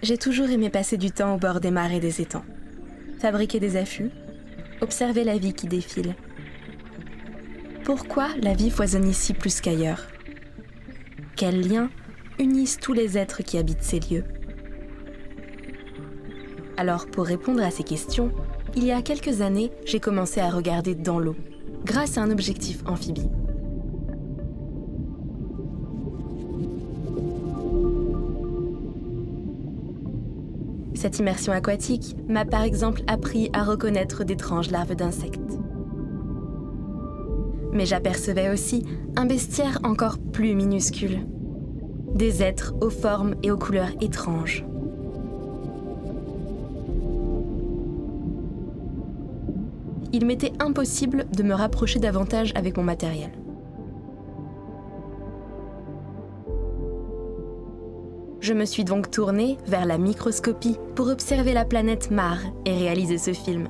J'ai toujours aimé passer du temps au bord des mares et des étangs. Fabriquer des affûts, observer la vie qui défile. Pourquoi la vie foisonne ici plus qu'ailleurs? Quels liens unissent tous les êtres qui habitent ces lieux? Alors, pour répondre à ces questions, il y a quelques années, j'ai commencé à regarder dans l'eau, grâce à un objectif amphibie. Cette immersion aquatique m'a par exemple appris à reconnaître d'étranges larves d'insectes. Mais j'apercevais aussi un bestiaire encore plus minuscule. Des êtres aux formes et aux couleurs étranges. Il m'était impossible de me rapprocher davantage avec mon matériel. Je me suis donc tournée vers la microscopie pour observer la planète Mars et réaliser ce film.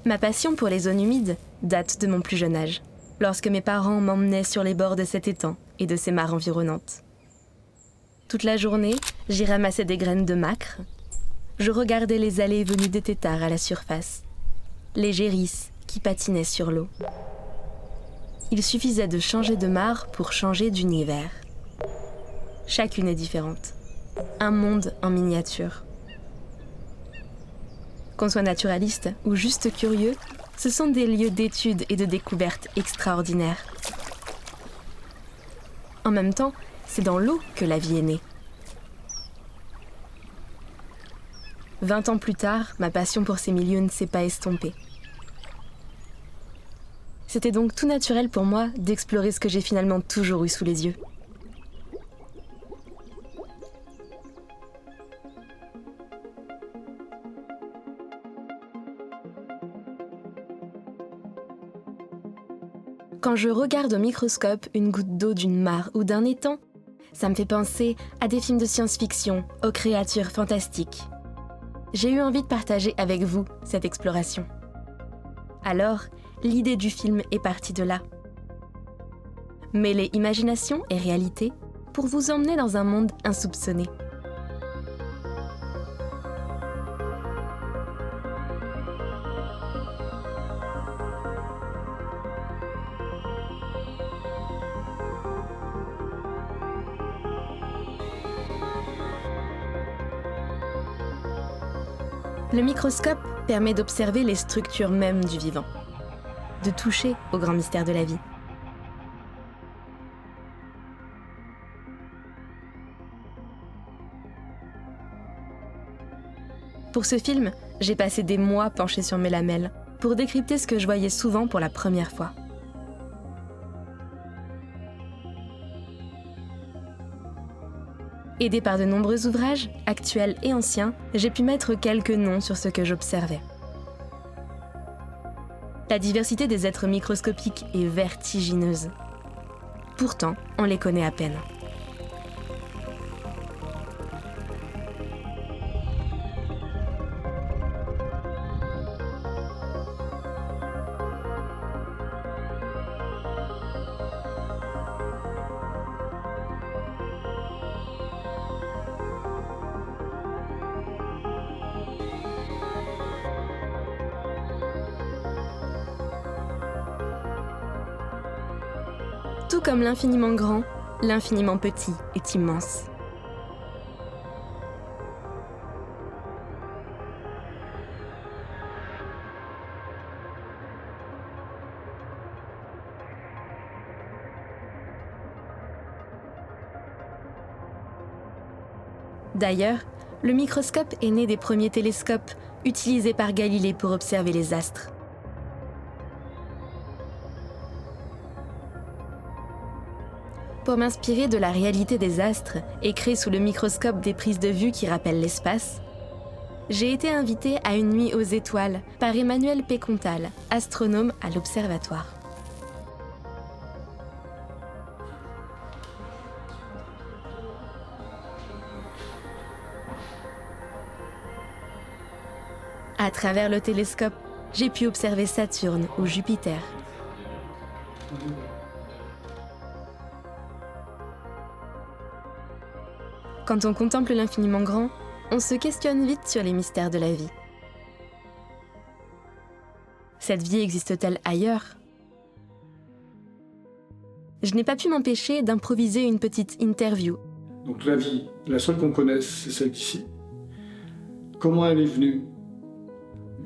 Ma passion pour les zones humides date de mon plus jeune âge, lorsque mes parents m'emmenaient sur les bords de cet étang et de ces mares environnantes. Toute la journée, j'y ramassais des graines de macre. Je regardais les allées et venues des têtards à la surface, les gérisses qui patinaient sur l'eau. Il suffisait de changer de mare pour changer d'univers. Chacune est différente, un monde en miniature. Qu'on soit naturaliste ou juste curieux, ce sont des lieux d'études et de découvertes extraordinaires. En même temps, c'est dans l'eau que la vie est née. 20 ans plus tard, ma passion pour ces milieux ne s'est pas estompée. C'était donc tout naturel pour moi d'explorer ce que j'ai finalement toujours eu sous les yeux. Quand je regarde au microscope une goutte d'eau d'une mare ou d'un étang, ça me fait penser à des films de science-fiction, aux créatures fantastiques. J'ai eu envie de partager avec vous cette exploration. Alors, l'idée du film est partie de là. Mêler imagination et réalité pour vous emmener dans un monde insoupçonné. Le microscope permet d'observer les structures mêmes du vivant, de toucher au grand mystère de la vie. Pour ce film, j'ai passé des mois penchée sur mes lamelles pour décrypter ce que je voyais souvent pour la première fois. Aidée par de nombreux ouvrages, actuels et anciens, j'ai pu mettre quelques noms sur ce que j'observais. La diversité des êtres microscopiques est vertigineuse. Pourtant, on les connaît à peine. Tout comme l'infiniment grand, l'infiniment petit est immense. D'ailleurs, le microscope est né des premiers télescopes utilisés par Galilée pour observer les astres. Pour m'inspirer de la réalité des astres et créer sous le microscope des prises de vue qui rappellent l'espace, j'ai été invitée à une nuit aux étoiles par Emmanuel Pécontal, astronome à l'Observatoire. À travers le télescope, j'ai pu observer Saturne ou Jupiter. Quand on contemple l'infiniment grand, on se questionne vite sur les mystères de la vie. Cette vie existe-t-elle ailleurs ? Je n'ai pas pu m'empêcher d'improviser une petite interview. Donc la vie, la seule qu'on connaisse, c'est celle d'ici. Comment elle est venue ?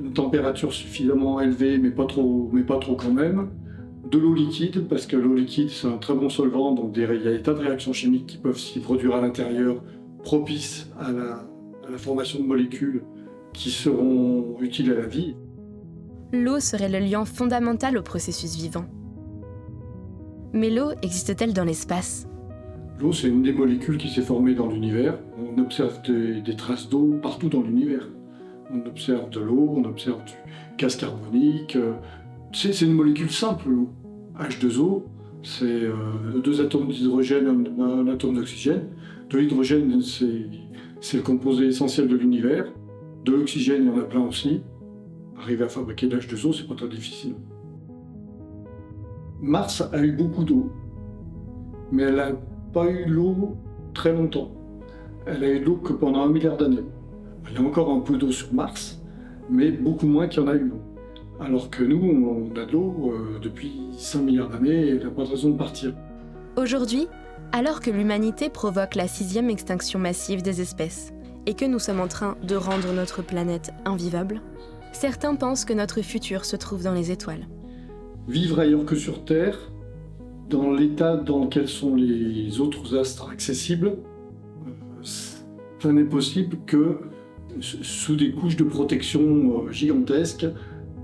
Une température suffisamment élevée, mais pas trop quand même. De l'eau liquide, parce que l'eau liquide, c'est un très bon solvant, donc il y a des tas de réactions chimiques qui peuvent s'y produire à l'intérieur, propices à la formation de molécules qui seront utiles à la vie. L'eau serait le lien fondamental au processus vivant. Mais l'eau existe-t-elle dans l'espace ? L'eau, c'est une des molécules qui s'est formée dans l'univers. On observe des traces d'eau partout dans l'univers. On observe de l'eau, on observe du gaz carbonique. C'est une molécule simple, l'eau. H2O, c'est 2 atomes d'hydrogène, un atome d'oxygène. De l'hydrogène, c'est le composé essentiel de l'univers. De l'oxygène, il y en a plein aussi. Arriver à fabriquer de l'H2O, c'est pas très difficile. Mars a eu beaucoup d'eau, mais elle n'a pas eu l'eau très longtemps. Elle a eu de l'eau que pendant 1 milliard d'années. Il y a encore un peu d'eau sur Mars, mais beaucoup moins qu'il y en a eu. Alors que nous, on a de l'eau depuis 5 milliards d'années et elle n'a pas de raison de partir. Aujourd'hui, alors que l'humanité provoque la 6e extinction massive des espèces et que nous sommes en train de rendre notre planète invivable, certains pensent que notre futur se trouve dans les étoiles. Vivre ailleurs que sur Terre, dans l'état dans lequel sont les autres astres accessibles, ça n'est possible que sous des couches de protection gigantesques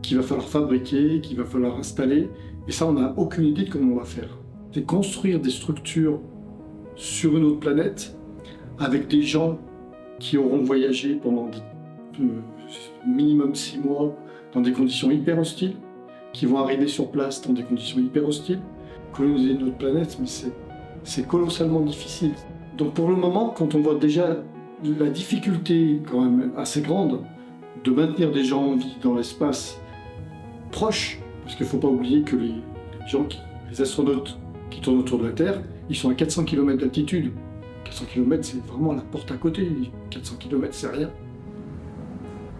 qu'il va falloir fabriquer, qu'il va falloir installer. Et ça, on n'a aucune idée de comment on va faire. C'est construire des structures sur une autre planète avec des gens qui auront voyagé pendant minimum 6 mois dans des conditions hyper hostiles, qui vont arriver sur place dans des conditions hyper hostiles, coloniser notre planète, mais c'est colossalement difficile. Donc pour le moment, quand on voit déjà la difficulté quand même assez grande de maintenir des gens en vie dans l'espace proche, parce qu'il ne faut pas oublier que les astronautes qui tournent autour de la Terre, ils sont à 400 km d'altitude. 400 km, c'est vraiment la porte à côté. 400 km, c'est rien.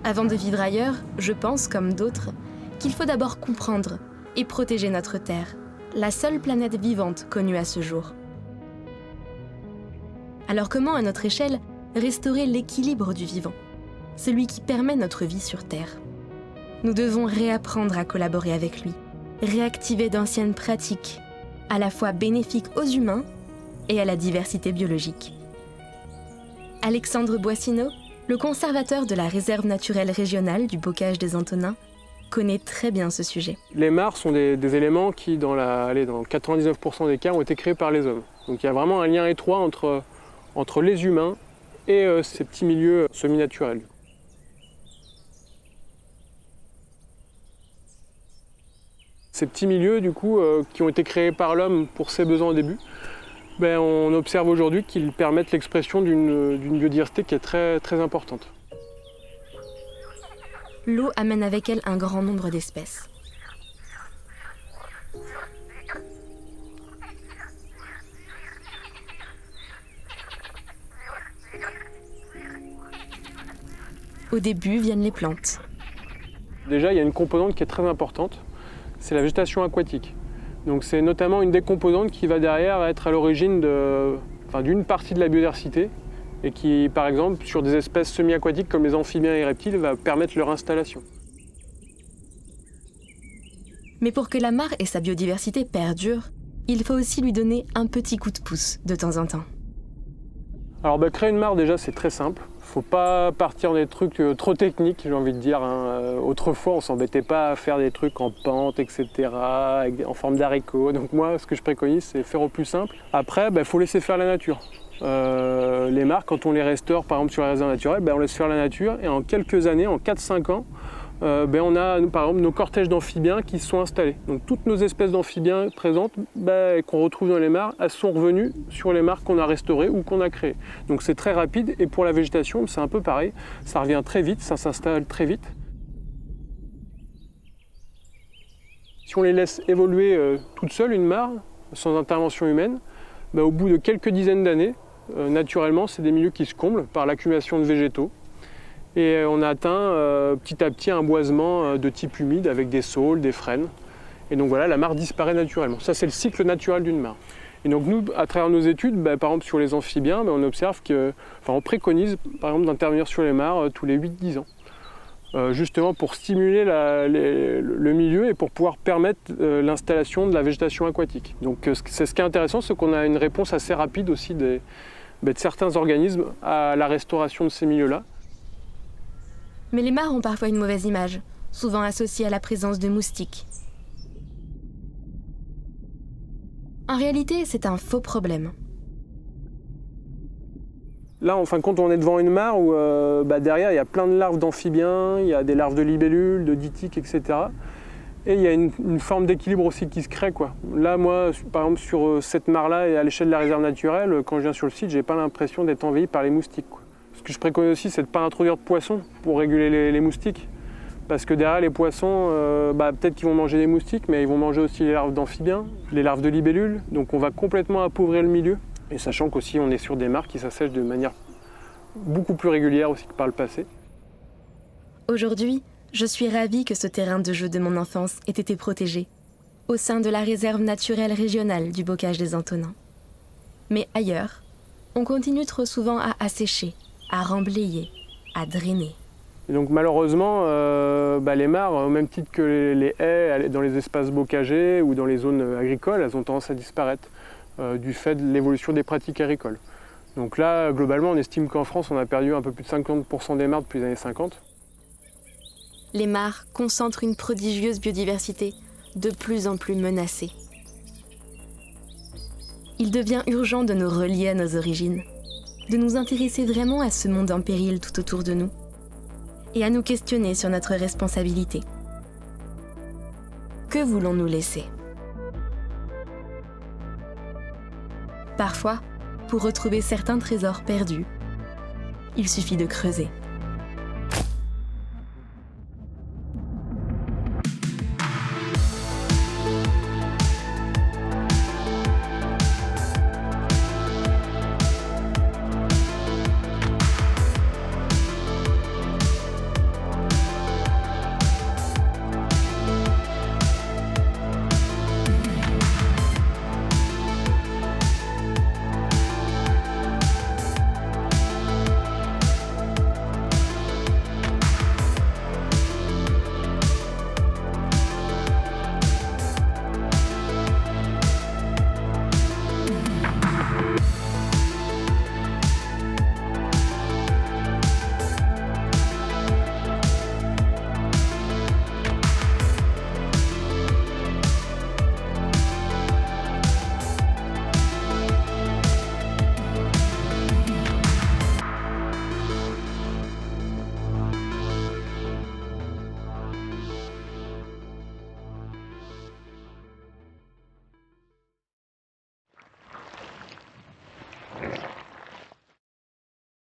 Avant de vivre ailleurs, je pense, comme d'autres, qu'il faut d'abord comprendre et protéger notre Terre, la seule planète vivante connue à ce jour. Alors comment, à notre échelle, restaurer l'équilibre du vivant, celui qui permet notre vie sur Terre ? Nous devons réapprendre à collaborer avec lui, réactiver d'anciennes pratiques, à la fois bénéfiques aux humains et à la diversité biologique. Alexandre Boissineau, le conservateur de la réserve naturelle régionale du Bocage des Antonins, connaît très bien ce sujet. Les mares sont des éléments qui, dans 99% des cas, ont été créés par les hommes. Donc il y a vraiment un lien étroit entre les humains et ces petits milieux semi-naturels. Ces petits milieux, du coup, qui ont été créés par l'homme pour ses besoins au début, on observe aujourd'hui qu'ils permettent l'expression d'une biodiversité qui est très, très importante. L'eau amène avec elle un grand nombre d'espèces. Au début viennent les plantes. Déjà, il y a une composante qui est très importante, c'est la végétation aquatique. Donc c'est notamment une des composantes qui va derrière être à l'origine d'une partie de la biodiversité et qui, par exemple, sur des espèces semi-aquatiques comme les amphibiens et les reptiles, va permettre leur installation. Mais pour que la mare et sa biodiversité perdurent, il faut aussi lui donner un petit coup de pouce de temps en temps. Alors créer une mare, déjà, c'est très simple. Faut pas partir des trucs trop techniques, j'ai envie de dire. Autrefois, on s'embêtait pas à faire des trucs en pente, etc., en forme d'haricot. Donc moi, ce que je préconise, c'est faire au plus simple. Après, faut laisser faire la nature. Les mares, quand on les restaure, par exemple sur les réserves naturelles, on laisse faire la nature. Et en quelques années, en 4-5 ans, on a par exemple nos cortèges d'amphibiens qui se sont installés. Donc toutes nos espèces d'amphibiens présentes qu'on retrouve dans les mares, elles sont revenues sur les mares qu'on a restaurées ou qu'on a créées. Donc c'est très rapide et pour la végétation c'est un peu pareil, ça revient très vite, ça s'installe très vite. Si on les laisse évoluer toutes seules, une mare, sans intervention humaine, au bout de quelques dizaines d'années, naturellement, c'est des milieux qui se comblent par l'accumulation de végétaux. Et on atteint petit à petit un boisement de type humide avec des saules, des frênes. Et donc voilà, la mare disparaît naturellement. Ça, c'est le cycle naturel d'une mare. Et donc nous, à travers nos études, par exemple sur les amphibiens, on observe on préconise par exemple d'intervenir sur les mares tous les 8-10 ans. Justement pour stimuler le milieu et pour pouvoir permettre l'installation de la végétation aquatique. Donc c'est ce qui est intéressant, c'est qu'on a une réponse assez rapide aussi de certains organismes à la restauration de ces milieux-là. Mais les mares ont parfois une mauvaise image, souvent associée à la présence de moustiques. En réalité, c'est un faux problème. Là, en fin de compte, on est devant une mare où derrière, il y a plein de larves d'amphibiens, il y a des larves de libellules, de ditiques, etc. Et il y a une forme d'équilibre aussi qui se crée, quoi. Là, moi, par exemple, sur cette mare-là et à l'échelle de la réserve naturelle, quand je viens sur le site, j'ai pas l'impression d'être envahi par les moustiques, quoi. Ce que je préconise aussi, c'est de ne pas introduire de poissons pour réguler les moustiques. Parce que derrière, les poissons, peut-être qu'ils vont manger des moustiques, mais ils vont manger aussi les larves d'amphibiens, les larves de libellules. Donc on va complètement appauvrir le milieu. Et sachant qu'aussi, on est sur des mares qui s'assèchent de manière beaucoup plus régulière aussi que par le passé. Aujourd'hui, je suis ravie que ce terrain de jeu de mon enfance ait été protégé, au sein de la réserve naturelle régionale du Bocage des Antonins. Mais ailleurs, on continue trop souvent à assécher, à remblayer, à drainer. Et donc malheureusement, les mares, au même titre que les haies dans les espaces bocagers ou dans les zones agricoles, elles ont tendance à disparaître du fait de l'évolution des pratiques agricoles. Donc là, globalement, on estime qu'en France, on a perdu un peu plus de 50% des mares depuis les années 50. Les mares concentrent une prodigieuse biodiversité, de plus en plus menacée. Il devient urgent de nous relier à nos origines, de nous intéresser vraiment à ce monde en péril tout autour de nous, et à nous questionner sur notre responsabilité. Que voulons-nous laisser ? Parfois, pour retrouver certains trésors perdus, il suffit de creuser.